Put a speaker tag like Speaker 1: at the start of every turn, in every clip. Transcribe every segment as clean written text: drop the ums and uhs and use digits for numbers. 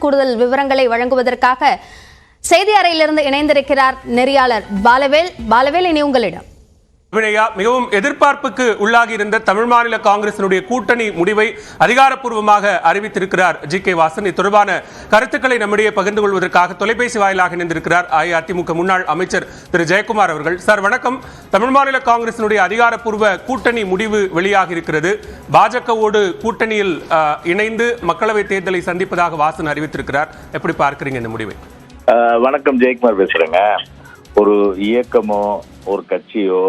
Speaker 1: கூடுதல் விவரங்களை வழங்குவதற்காக செய்தி அறையிலிருந்து இணைந்திருக்கிறார் நெறியாளர் பாலவேல். இனி உங்களிடம்.
Speaker 2: மிகவும் எதிர்பார்ப்புக்கு உள்ளாகி இருந்த தமிழ் மாநில காங்கிரசினுடைய கூட்டணி முடிவை அதிகாரப்பூர்வமாக அறிவித்திருக்கிறார் ஜி.கே. வாசன். இது தொடர்பான கருத்துக்களை நம்மிடையே பகிர்ந்து கொள்வதற்காக தொலைபேசி வாயிலாக இணைந்திருக்கிறார் அஇஅதிமுக முன்னாள் அமைச்சர் திரு ஜெயக்குமார் அவர்கள். சார் வணக்கம். தமிழ் மாநில காங்கிரசினுடைய அதிகாரப்பூர்வ கூட்டணி முடிவு வெளியாகி இருக்கிறது. பாஜகவோடு கூட்டணியில் இணைந்து மக்களவை தேர்தலை சந்திப்பதாக வாசன் அறிவித்திருக்கிறார். எப்படி பார்க்கிறீங்க இந்த முடிவை?
Speaker 3: வணக்கம், ஜெயக்குமார் பேசுறேங்க. ஒரு இயக்கமோ ஒரு கட்சியோ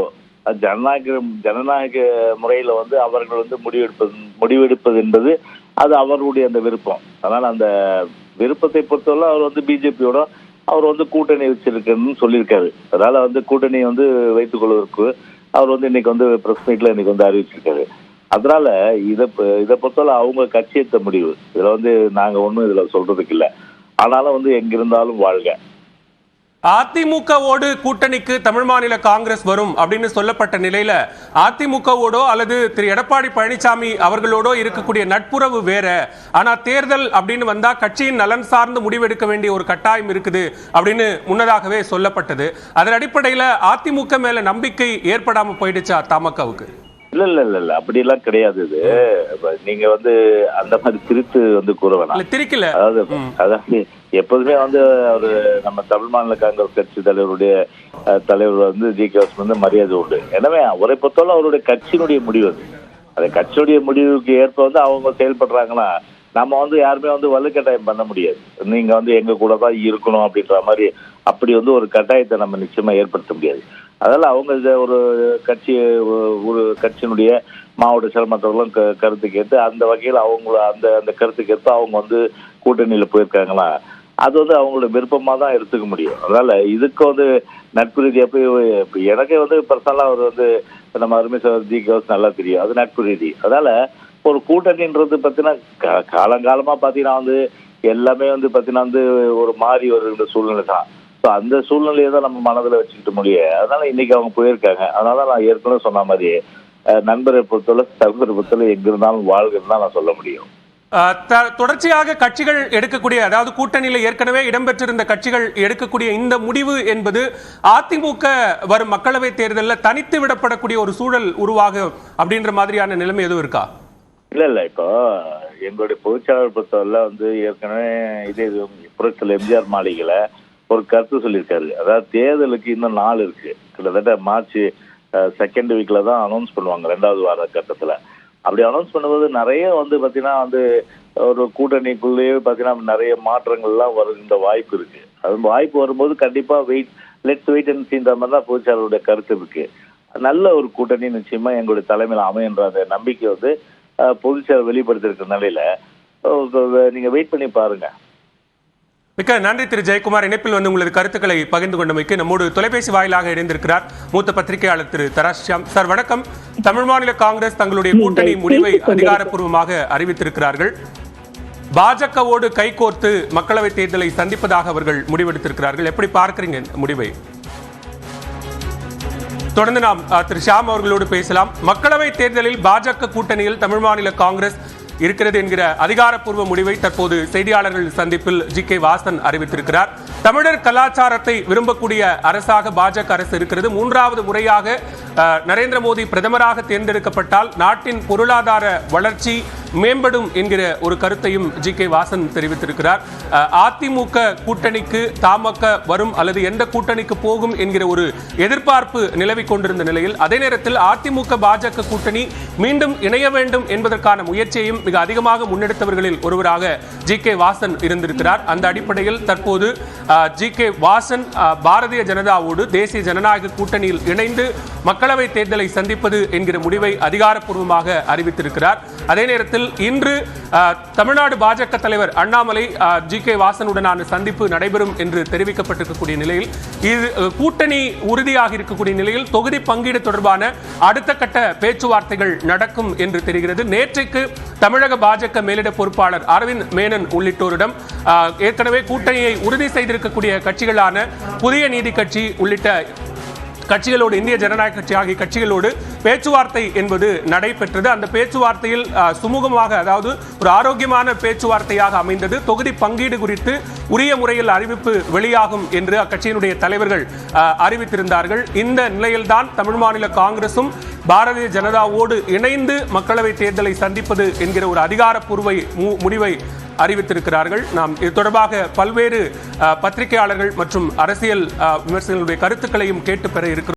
Speaker 3: ஜனநாயக முறையில அவர்கள் முடிவெடுப்பது என்பது அது அவர்களுடைய அந்த விருப்பம். அதனால அந்த விருப்பத்தை பொறுத்தவரை அவர் பிஜேபியோட அவர் கூட்டணி வச்சிருக்கன்னு சொல்லியிருக்காரு. அதனால கூட்டணி வைத்துக் கொள்வதற்கு அவர் இன்னைக்கு பிரஸ் மீட்ல இன்னைக்கு அறிவிச்சிருக்காரு. அதனால இதை பொறுத்தவரை அவங்க கட்சி எடுத்த முடிவு. இதுல நாங்க ஒன்றும் இதுல சொல்றதுக்கு இல்லை. ஆனாலும் எங்கிருந்தாலும் வாழ்க.
Speaker 2: அதிமுகவோடு கூட்டணிக்கு தமிழ் மாநில காங்கிரஸ் வரும் அப்படின்னு சொல்லப்பட்ட நிலையில அதிமுகவோடோ அல்லது திரு எடப்பாடி பழனிசாமி அவர்களோடோ இருக்கக்கூடிய நட்புறவு வேற. ஆனா தேர்தல் அப்படின்னு வந்தா கட்சியின் நலன் சார்ந்து முடிவெடுக்க வேண்டிய ஒரு கட்டாயம் இருக்குது அப்படின்னு முன்னதாகவே சொல்லப்பட்டது. அதன் அடிப்படையில அதிமுக மேல நம்பிக்கை ஏற்படாம போயிடுச்சா தமகவுக்கு?
Speaker 3: இல்ல அப்படி எல்லாம் கிடையாது. இது நீங்க அந்த மாதிரி திரித்து கூற வேணாம்.
Speaker 2: திரிக்கல.
Speaker 3: அதாவது எப்போதுமே அவரு நம்ம தமிழ் மாநில காங்கிரஸ் கட்சி தலைவர் ஜி.கே. வாசன் மரியாதை உண்டு. எனவே அவரை பொறுத்தவரை அவருடைய கட்சியினுடைய முடிவு அது கட்சியுடைய முடிவுக்கு ஏற்ப அவங்க செயல்படுறாங்கன்னா நம்ம யாருமே வலுக்கட்டாயம் பண்ண முடியாது. நீங்க எங்க கூட தான் இருக்கணும் அப்படின்ற மாதிரி அப்படி ஒரு கட்டாயத்தை நம்ம நிச்சயமா ஏற்படுத்த முடியாது. அதனால அவங்க ஒரு கட்சியினுடைய மாவட்ட செயல் மற்றவர்களும் கருத்து கேட்டு அந்த வகையில் அவங்க அந்த கருத்து கேட்டு அவங்க கூட்டணியில போயிருக்காங்களா அது அவங்களோட விருப்பமா தான் எடுத்துக்க முடியும். அதனால இதுக்கு நட்பு ரீதியா போய் எனக்கே பர்சனலா அவர் நம்ம அருமை ஜி.கே. நல்லா தெரியும். அது நட்பு ரீதி. அதனால ஒரு கூட்டணின்றது பார்த்தீங்கன்னா காலங்காலமா பார்த்தீங்கன்னா எல்லாமே பார்த்தீங்கன்னா ஒரு மாறி வருகின்ற சூழ்நிலை தான். அந்த சூழ்நிலையை தான் நம்ம மனதில் வச்சுக்கிட்டு முடியும். அதனால இன்னைக்கு அவங்க போயிருக்காங்க. அதனால நான் ஏற்கனவே சொன்ன மாதிரி நண்பரை பொறுத்தவரை எங்கிருந்தாலும் வாழ்கிறது தான் நான் சொல்ல முடியும்.
Speaker 2: தொடர்ச்சியாக கட்சிகள் எடுக்கக்கூடிய, அதாவது கூட்டணியில ஏற்கனவே இடம்பெற்றிருந்த கட்சிகள் எடுக்கக்கூடிய இந்த முடிவு என்பது அதிமுக வரும் மக்களவை தேர்தலில் தனித்து விடப்படக்கூடிய ஒரு சூழல் உருவாகும் அப்படின்ற மாதிரியான நிலைமை எதுவும் இருக்கா?
Speaker 3: இல்ல இப்போ எங்களுடைய பொதுச்செயலாளர் பொறுத்தவரை ஏற்கனவே இதே புரட்சியில் எம்ஜிஆர் மாளிகையில ஒரு கருத்து சொல்லியிருக்காரு. அதாவது தேர்தலுக்கு இன்னும் நாள் இருக்கு. கிட்டத்தட்ட மார்ச் செகண்ட் வீக்ல தான் அனௌன்ஸ் பண்ணுவாங்க, 2வது வார கட்டத்துல. அப்படி அனௌன்ஸ் பண்ணும்போது நிறைய பாத்தீங்கன்னா ஒரு கூட்டணிக்குள்ளேயே பாத்தீங்கன்னா நிறைய மாற்றங்கள் எல்லாம் வருகின்ற வாய்ப்பு இருக்கு. அது வாய்ப்பு வரும்போது கண்டிப்பா லெட்ஸ் வெயிட் அண்ட் சீன்ற மாதிரி தான் பொதுச்செயலாளருடைய கருத்து இருக்கு. நல்ல ஒரு கூட்டணி நிச்சயமா எங்களுடைய தலைமையில் அமையன்ற அந்த நம்பிக்கை பொதுச்செயலாளர் வெளிப்படுத்திருக்கிற நிலையில நீங்க வெயிட் பண்ணி பாருங்க.
Speaker 2: மிக்க நன்றி திரு ஜெயக்குமார். இணைப்பில் உங்களது கருத்துக்களை பகிர்ந்து கொண்டமைக்கு. நம்மோடு தொலைபேசி வாயிலாக இணைந்திருக்கிறார் மூத்த பத்திரிகையாளர் திரு தராஷ்யாம். சார் வணக்கம். தமிழ் மாநில காங்கிரஸ் தங்களுடைய கூட்டணி முடிவை அதிகாரப்பூர்வமாக அறிவித்திருக்கிறார்கள். பாஜகவோடு கைகோர்த்து மக்களவை தேர்தலை சந்திப்பதாக அவர்கள் முடிவெடுத்திருக்கிறார்கள். எப்படி பார்க்கிறீங்க முடிவை? தொடர்ந்து நாம் திரு ஷியாம் அவர்களோடு பேசலாம். மக்களவை தேர்தலில் பாஜக கூட்டணியில் தமிழ் மாநில காங்கிரஸ் இருக்கிறது என்கிற அதிகாரப்பூர்வ முடிவை தற்போது செய்தியாளர்கள் சந்திப்பில் ஜி.கே. வாசன் அறிவித்திருக்கிறார். தமிழர் கலாச்சாரத்தை விரும்பக்கூடிய அரசாக பாஜக அரசு இருக்கிறது. 3வது முறையாக நரேந்திர மோடி பிரதமராக தேர்ந்தெடுக்கப்பட்டால் நாட்டின் பொருளாதார வளர்ச்சி மேம்படும் என்கிற ஒரு கருத்தையும் ஜி.கே. வாசன் தெரிவித்திருக்கிறார். அதிமுக கூட்டணிக்கு தமாக வரும் அல்லது எந்த கூட்டணிக்கு போகும் என்கிற ஒரு எதிர்பார்ப்பு நிலவிக் கொண்டிருந்த நிலையில் அதே நேரத்தில் அதிமுக பாஜக கூட்டணி மீண்டும் இணைய வேண்டும் என்பதற்கான முயற்சியையும் மிக அதிகமாக முன்னெடுத்தவர்களில் ஒருவராக ஜி.கே. வாசன் இருந்திருக்கிறார். அந்த அடிப்படையில் தற்போது ஜி.கே. வாசன் பாரதிய ஜனதாவோடு தேசிய ஜனநாயக கூட்டணியில் இணைந்து மக்களவை தேர்தலை சந்திப்பது என்கிற முடிவை அதிகாரப்பூர்வமாக அறிவித்திருக்கிறார். அதே நேரத்தில் இன்று தமிழ்நாடு பாஜக தலைவர் அண்ணாமலை ஜி.கே. வாசனுடனான சந்திப்பு நடைபெறும் என்று தெரிவிக்கப்பட்டிருக்கக்கூடிய நிலையில் இது கூட்டணி உறுதியாக இருக்கக்கூடிய நிலையில் தொகுதி பங்கீடு தொடர்பான அடுத்த கட்ட பேச்சுவார்த்தைகள் நடக்கும் என்று தெரிகிறது. நேற்றைக்கு தமிழக பாஜக மேலிட பொறுப்பாளர் அரவிந்த் மேனன் உள்ளிட்டோரிடம் ஏற்கனவே கூட்டணியை உறுதி செய்திருக்கக்கூடிய கட்சிகளான புதிய நீதி கட்சி உள்ளிட்ட கட்சிகளோடு, இந்திய ஜனநாயக கட்சி ஆகிய கட்சிகளோடு பேச்சுவார்த்தை என்பது நடைபெற்றது. அந்த பேச்சுவார்த்தையில் சுமூகமாக, அதாவது ஒரு ஆரோக்கியமான பேச்சுவார்த்தையாக அமைந்தது. தொகுதி பங்கீடு குறித்து உரிய முறையில் அறிவிப்பு வெளியாகும் என்று அக்கட்சியினுடைய தலைவர்கள் அறிவித்திருந்தார்கள். இந்த நிலையில்தான் தமிழ் மாநில காங்கிரசும் பாரதிய ஜனதாவோடு இணைந்து மக்களவை தேர்தலை சந்திப்பது என்கிற ஒரு அதிகாரப்பூர்வ முடிவை அறிவித்திருக்கிறார்கள். நாம் இது தொடர்பாக பல்வேறு பத்திரிகையாளர்கள் மற்றும் அரசியல் விமர்சகர்களுடைய கருத்துக்களையும் கேட்டு பெற இருக்கிறோம்.